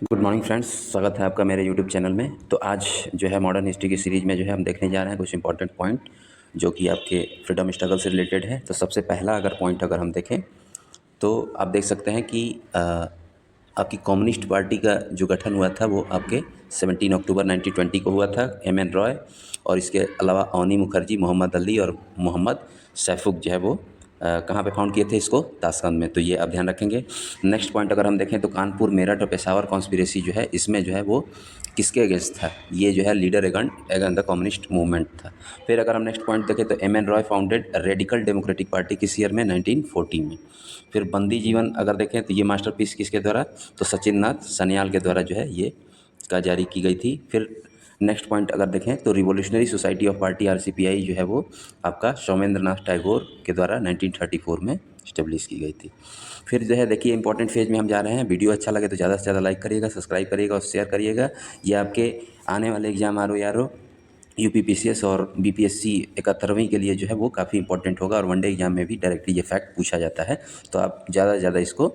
Good morning friends, स्वागत है आपका मेरे यूट्यूब चैनल में। तो आज जो है मॉडर्न हिस्ट्री की सीरीज़ में जो है हम देखने जा रहे हैं कुछ इंपॉर्टेंट पॉइंट जो कि आपके फ्रीडम स्ट्रगल से रिलेटेड है। तो सबसे पहला अगर पॉइंट अगर हम देखें तो आप देख सकते हैं कि आपकी कम्युनिस्ट पार्टी का जो गठन हुआ था वो आपके 17 अक्टूबर 1920 को हुआ था। एम एन रॉय और इसके अलावा अवनी मुखर्जी, मोहम्मद अली और मोहम्मद सैफुक जो है वो कहाँ पे फाउंड किए थे इसको? ताशकंद में। तो ये आप ध्यान रखेंगे। नेक्स्ट पॉइंट अगर हम देखें तो कानपुर, मेरठ और पेशावर कॉन्स्पिरेसी जो है इसमें जो है वो किसके अगेंस्ट था? ये जो है leader again the communist movement था। फिर अगर हम नेक्स्ट पॉइंट देखें तो M N Roy founded radical democratic party किस ईयर में? 1914 में। फिर बंदी जीवन अगर देखें तो ये मास्टरपीस किसके द्वारा? तो सचिन नाथ सन्याल के द्वारा जो है ये का जारी की गई थी। फिर नेक्स्ट पॉइंट अगर देखें तो रिवॉल्यूशनरी सोसाइटी ऑफ पार्टी आरसीपीआई जो है वो आपका सौमेंद्र नाथ टैगोर के द्वारा 1934 में इस्टेब्लिश की गई थी। फिर जो है देखिए इंपॉर्टेंट फेज में हम जा रहे हैं। वीडियो अच्छा लगे तो ज़्यादा से ज़्यादा लाइक करिएगा, सब्सक्राइब करिएगा और शेयर करिएगा। ये आपके आने वाले एग्जाम आर यूपीपीसीएस और बीपीएससी 71वीं के लिए जो है वो काफ़ी इंपॉर्टेंट होगा और वनडे एग्जाम में भी डायरेक्टली ये फैक्ट पूछा जाता है। तो आप ज़्यादा से ज़्यादा इसको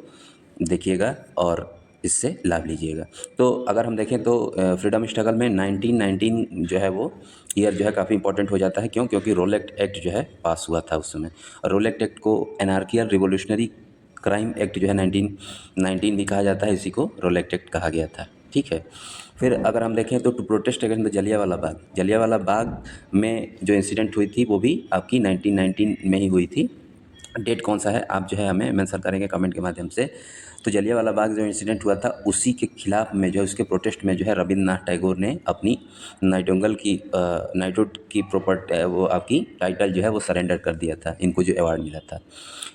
देखिएगा और इससे लाभ लीजिएगा। तो अगर हम देखें तो फ्रीडम स्ट्रगल में 1919 जो है वो ईयर जो है काफ़ी इंपॉर्टेंट हो जाता है। क्यों? क्योंकि रोलेक्ट एक्ट जो है पास हुआ था उस समय। और रोलेक्ट एक्ट को एनार्कियल रिवोल्यूशनरी क्राइम एक्ट जो है 1919 भी कहा जाता है, इसी को रोलेक्ट एक्ट कहा गया था। ठीक है। फिर अगर हम देखें तो to protest against the Jallianwala Bagh में जो इंसिडेंट हुई थी वो भी आपकी 1919 में ही हुई थी। डेट कौन सा है आप जो है हमें मेंशन करेंगे कमेंट के माध्यम से। तो जलियांवाला बाग जो इंसिडेंट हुआ था उसी के खिलाफ में जो है उसके प्रोटेस्ट में जो है रविंद्रनाथ टैगोर ने अपनी नाइटहुड की प्रॉपर्टी वो आपकी टाइटल जो है वो सरेंडर कर दिया था, इनको जो अवार्ड मिला था।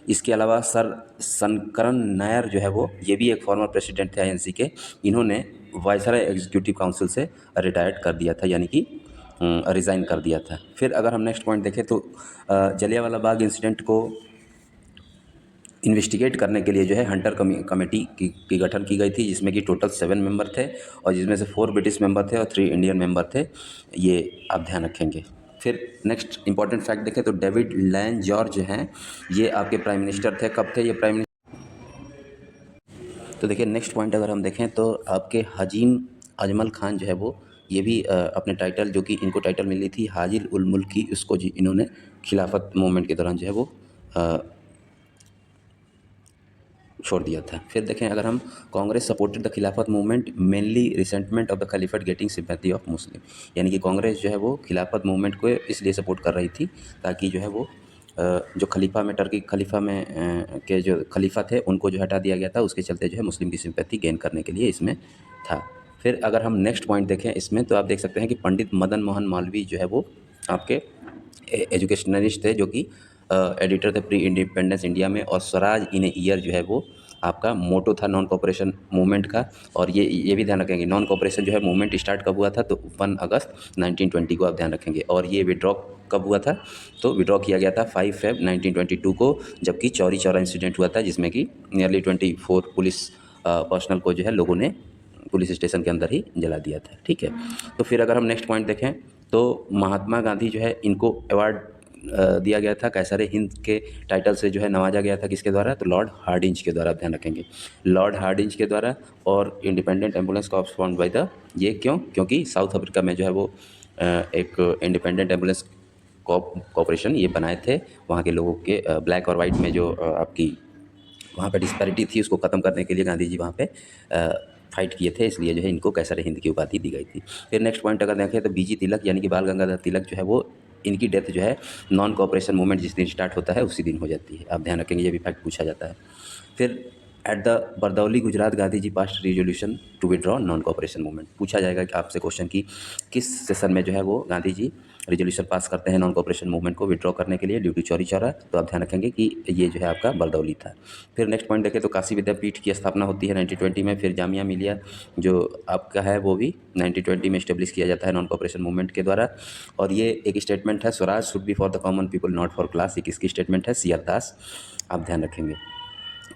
इसके अलावा सर शंकरन नायर जो है वो ये भी एक फॉर्मर प्रेसिडेंट थे आईएनसी के। इन्होंने वायसराय एग्जीक्यूटिव काउंसिल से रिटायर्ड कर दिया था, यानी कि रिज़ाइन कर दिया था। फिर अगर हम नेक्स्ट पॉइंट देखें तो जलियांवाला बाग इंसिडेंट को इन्वेस्टिगेट करने के लिए जो है हंटर कमेटी की गठन की गई थी, जिसमें कि टोटल 7 मेंबर थे और जिसमें से 4 ब्रिटिश मेंबर थे और 3 इंडियन मेंबर थे। ये आप ध्यान रखेंगे। फिर नेक्स्ट इंपॉर्टेंट फैक्ट देखें तो डेविड लैन जॉर्ज हैं, ये आपके प्राइम मिनिस्टर थे। कब थे ये प्राइम मिनिस्टर? तो देखिए नेक्स्ट पॉइंट अगर हम देखें तो आपके हजीम अजमल खान जो है वो ये भी अपने टाइटल जो कि इनको टाइटल मिली थी हाजिल उल मुल्क की, उसको जी इन्होंने खिलाफत मूवमेंट के दौरान जो है वो छोड़ दिया था। फिर देखें अगर हम Congress supported the Khilafat movement mainly resentment of the Khilafat getting sympathy of Muslim, यानी कि कांग्रेस जो है वो खिलाफत मूवमेंट को इसलिए सपोर्ट कर रही थी ताकि जो है वो जो खलीफा में टर्की खलीफा में के जो खलीफा थे उनको जो हटा दिया गया था, उसके चलते जो है मुस्लिम की सिंपैथी गेन करने के लिए इसमें था। फिर अगर हम नेक्स्ट पॉइंट देखें इसमें तो आप देख सकते हैं कि पंडित मदन मोहन मालवीय जो है वो आपके एजुकेशनलिस्ट थे जो कि एडिटर थे प्री इंडिपेंडेंस इंडिया में। और स्वराज इन ए ईयर जो है वो आपका मोटो था नॉन कॉपरेशन मूवमेंट का। और ये भी ध्यान रखेंगे नॉन कॉपरेशन जो है मूवमेंट स्टार्ट कब हुआ था? तो 1 अगस्त 1920 को आप ध्यान रखेंगे। और ये विड्रॉ कब हुआ था? तो विड्रॉ किया गया था 5 फेब 1922 को, जबकि चौरी चौरा इंसिडेंट हुआ था जिसमें कि नियरली 24 पुलिस पर्सनल को जो है लोगों ने पुलिस स्टेशन के अंदर ही जला दिया था। ठीक है। तो फिर अगर हम नेक्स्ट पॉइंट देखें तो महात्मा गांधी जो है इनको अवार्ड दिया गया था, कैसर हिंद के टाइटल से जो है नवाजा गया था। किसके द्वारा? तो लॉर्ड हार्डिंज के द्वारा, आप ध्यान रखेंगे लॉर्ड हार्डिंज के द्वारा। और independent ambulance corps formed by the ये क्यों? क्योंकि साउथ अफ्रीका में जो है वो एक इंडिपेंडेंट एम्बुलेंस कॉरपोरेशन ये बनाए थे। वहाँ के लोगों के ब्लैक और वाइट में जो आपकी वहाँ पे डिस्पैरिटी थी उसको ख़त्म करने के लिए गांधी जी वहाँ पे फाइट किए थे, इसलिए जो है इनको कैसर हिंद की उपाधि दी गई थी। फिर नेक्स्ट पॉइंट अगर देखें तो बीजी तिलक यानी कि बाल गंगाधर तिलक जो है वो इनकी डेथ जो है नॉन कॉपरेशन मूवमेंट जिस दिन स्टार्ट होता है उसी दिन हो जाती है, आप ध्यान रखेंगे, ये भी फैक्ट पूछा जाता है। फिर at the Bardoli Gujarat Gandhi ji passed resolution to withdraw non cooperation movement. पूछा जाएगा कि आपसे क्वेश्चन की किस सेशन में जो है वो गांधी जी रिजोल्यूशन पास करते हैं नॉन कॉपरेशन मूवमेंट को विड्रॉ करने के लिए ड्यू टू चौरी चौरा? तो आप ध्यान रखेंगे कि ये जो है आपका बरदौली था। फिर नेक्स्ट पॉइंट देखें तो काशी विद्यापीठ की स्थापना होती है 1920 में। फिर जामिया मिलिया जो आपका है वो भी 1920 में इस्टेब्लिश किया जाता है नॉन कॉपरेशन मूवमेंट के द्वारा। और ये एक स्टेटमेंट है Swaraj should B for the common people not for class, ये किसकी स्टेटमेंट है? सी आर दास, आप ध्यान रखेंगे।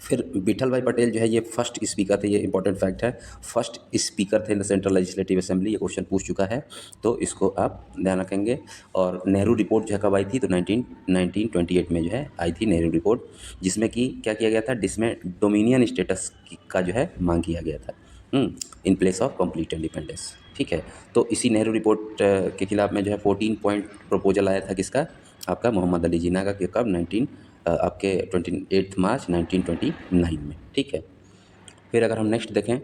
फिर विठल भाई पटेल जो है ये फर्स्ट स्पीकर थे, ये इंपॉर्टेंट फैक्ट है, फर्स्ट स्पीकर थे in the central legislative assembly, ये क्वेश्चन पूछ चुका है तो इसको आप ध्यान रखेंगे। और नेहरू रिपोर्ट जो है कब आई थी, तो 1928 में जो है आई थी नेहरू रिपोर्ट, जिसमें कि क्या किया गया था, जिसमें डोमिनियन स्टेटस का जो है मांग किया गया था in place of complete independence. ठीक है, तो इसी नेहरू रिपोर्ट के खिलाफ में जो है 14 पॉइंट प्रपोजल आया था किसका, आपका मोहम्मद अली जिन्ना का, कि कब आपके 28 मार्च 1929 में। ठीक है, फिर अगर हम नेक्स्ट देखें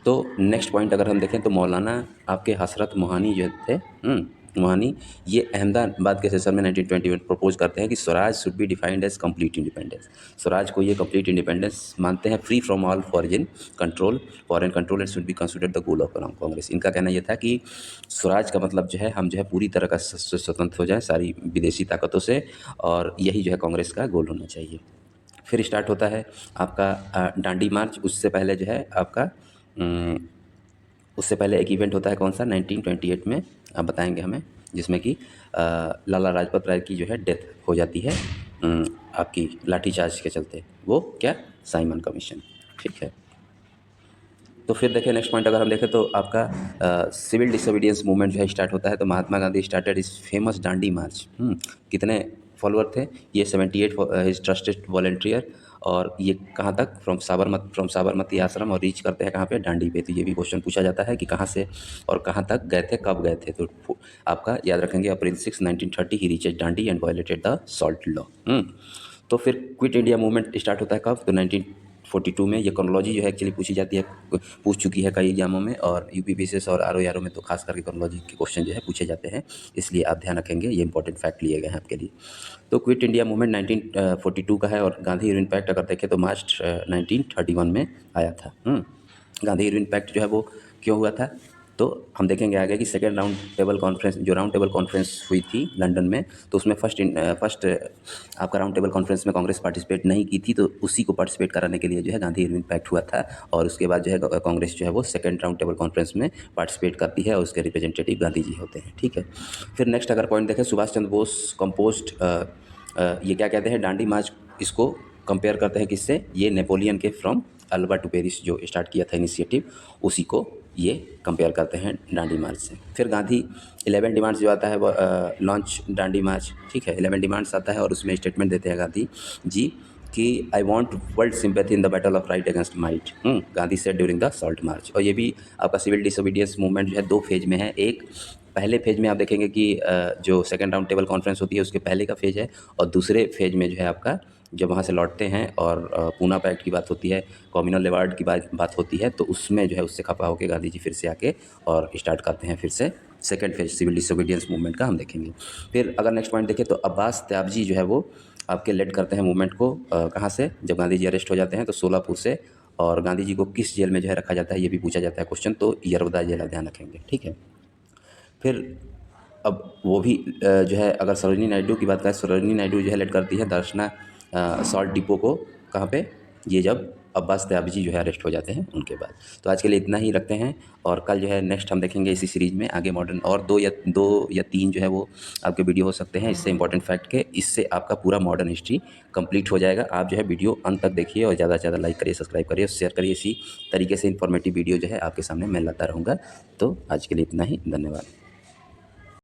तो नेक्स्ट पॉइंट अगर हम देखें तो मौलाना आपके हसरत मोहानी जो थे मोहानी, ये अहमदाबाद के सेशन में 1921 प्रपोज करते हैं कि swaraj should be defined as complete independence. Swaraj को ये कंप्लीट इंडिपेंडेंस मानते हैं, free from all foreign control and should be considered the goal of Congress. इनका कहना ये था कि स्वराज का मतलब जो है हम जो है पूरी तरह का स्वतंत्र हो जाए सारी विदेशी ताकतों से, और यही जो है कांग्रेस का गोल होना चाहिए। फिर स्टार्ट होता है आपका डांडी मार्च। उससे पहले जो है आपका उससे पहले एक इवेंट होता है कौन सा, 1928 में आप बताएंगे हमें, जिसमें कि लाला लाजपत राय की जो है डेथ हो जाती है आपकी लाठीचार्ज के चलते। वो क्या, साइमन कमीशन। ठीक है, तो फिर देखें नेक्स्ट पॉइंट अगर हम देखें तो आपका सिविल डिसोबीडियंस मूवमेंट जो है स्टार्ट होता है। तो महात्मा गांधी स्टार्टेड इस फेमस डांडी मार्च। कितने फॉलोअर थे, ये 78 हिज ट्रस्टेड वॉलंटियर। और ये कहाँ तक, फ्रॉम साबरमती आश्रम, और रीच करते हैं कहाँ पे, डांडी पे। तो ये भी क्वेश्चन पूछा जाता है कि कहाँ से और कहाँ तक गए थे, कब गए थे। तो आपका याद रखेंगे अप्रैल 6 1930 ही reaches Dandi and violated the salt law. तो फिर क्विट इंडिया मूवमेंट स्टार्ट होता है कब, तो 1942 में। ये क्रोनोलॉजी जो है एक्चुअली पूछी जाती है, पूछ चुकी है कई एग्जामों में, और यूपीपीसीएस और आरओ में तो खास करके क्रोनोलॉजी के क्वेश्चन जो है पूछे जाते हैं, इसलिए आप ध्यान रखेंगे, ये इंपॉर्टेंट फैक्ट लिए गए हैं आपके लिए। तो क्विट इंडिया मूवमेंट 1942 का है, और गांधी यूरिन पैक्ट अगर देखें तो मार्च 1931 में आया था। गांधी यूरिन पैक्ट जो है वो क्यों हुआ था, तो हम देखेंगे आगे कि सेकेंड राउंड टेबल कॉन्फ्रेंस, जो राउंड टेबल कॉन्फ्रेंस हुई थी लंदन में, तो उसमें फर्स्ट आपका राउंड टेबल कॉन्फ्रेंस में कांग्रेस पार्टिसिपेट नहीं की थी, तो उसी को पार्टिसिपेट कराने के लिए जो है गांधी इरविन पैक्ट हुआ था। और उसके बाद जो है कांग्रेस जो है वो सेकेंड राउंड टेबल कॉन्फ्रेंस में पार्टिसिपेट करती है, और उसके रिप्रेजेंटेटिव गांधी जी होते हैं। ठीक है, फिर नेक्स्ट अगर पॉइंट देखें, सुभाष चंद्र बोस कंपोस्ट, ये क्या कहते हैं, डांडी मार्च, इसको कंपेयर करते हैं किससे, ये नेपोलियन के फ्रॉम अल्बा टू पेरिस जो स्टार्ट किया था इनिशिएटिव, उसी को ये कंपेयर करते हैं डांडी मार्च से। फिर गांधी 11 डिमांड्स जो आता है वो लॉन्च डांडी मार्च। ठीक है, 11 डिमांड्स आता है, और उसमें स्टेटमेंट देते हैं गांधी जी कि I want world sympathy in the battle of right against might, Gandhi said during the salt march. और ये भी आपका सिविल डिसोबीडियंस मूवमेंट जो है 2 फेज में है। एक पहले फेज में आप देखेंगे कि जो सेकेंड राउंड टेबल कॉन्फ्रेंस होती है उसके पहले का फेज है, और दूसरे फेज में जो है आपका जब वहाँ से लौटते हैं और पूना पैक्ट की बात होती है, कम्युनल रिवार्ड की बात होती है, तो उसमें जो है उससे खपा होकर गांधी जी फिर से आके और स्टार्ट करते हैं फिर से second phase civil disobedience movement का, हम देखेंगे। फिर अगर नेक्स्ट पॉइंट देखें तो अब्बास त्याबजी जो है वो आपके लेड करते हैं मूवमेंट को, कहाँ से, जब गांधी जी अरेस्ट हो जाते हैं तो सोलापुर से। और गांधी जी को किस जेल में जो है रखा जाता है, ये भी पूछा जाता है क्वेश्चन, तो यरवदा जेल, ध्यान रखेंगे। ठीक है, फिर अब वो भी जो है अगर सरोजिनी नायडू की बात करें, सरोजिनी नायडू जो है लेड करती है दर्शना सॉल्ट डिपो को, कहाँ पे, ये जब अब्बास त्याबजी जो है अरेस्ट हो जाते हैं उनके बाद। तो आज के लिए इतना ही रखते हैं, और कल जो है नेक्स्ट हम देखेंगे इसी सीरीज़ में आगे मॉडर्न, और दो या तीन जो है वो आपके वीडियो हो सकते हैं इससे इंपॉर्टेंट फैक्ट के। इससे आपका पूरा मॉडर्न हिस्ट्री कंप्लीट हो जाएगा। आप जो है वीडियो अंत तक देखिए, और ज़्यादा से ज़्यादा लाइक करिए, सब्सक्राइब करिए, शेयर करिए। इसी तरीके से इंफॉर्मेटिव वीडियो जो है आपके सामने मैं लाता रहूँगा। तो आज के लिए इतना ही, धन्यवाद।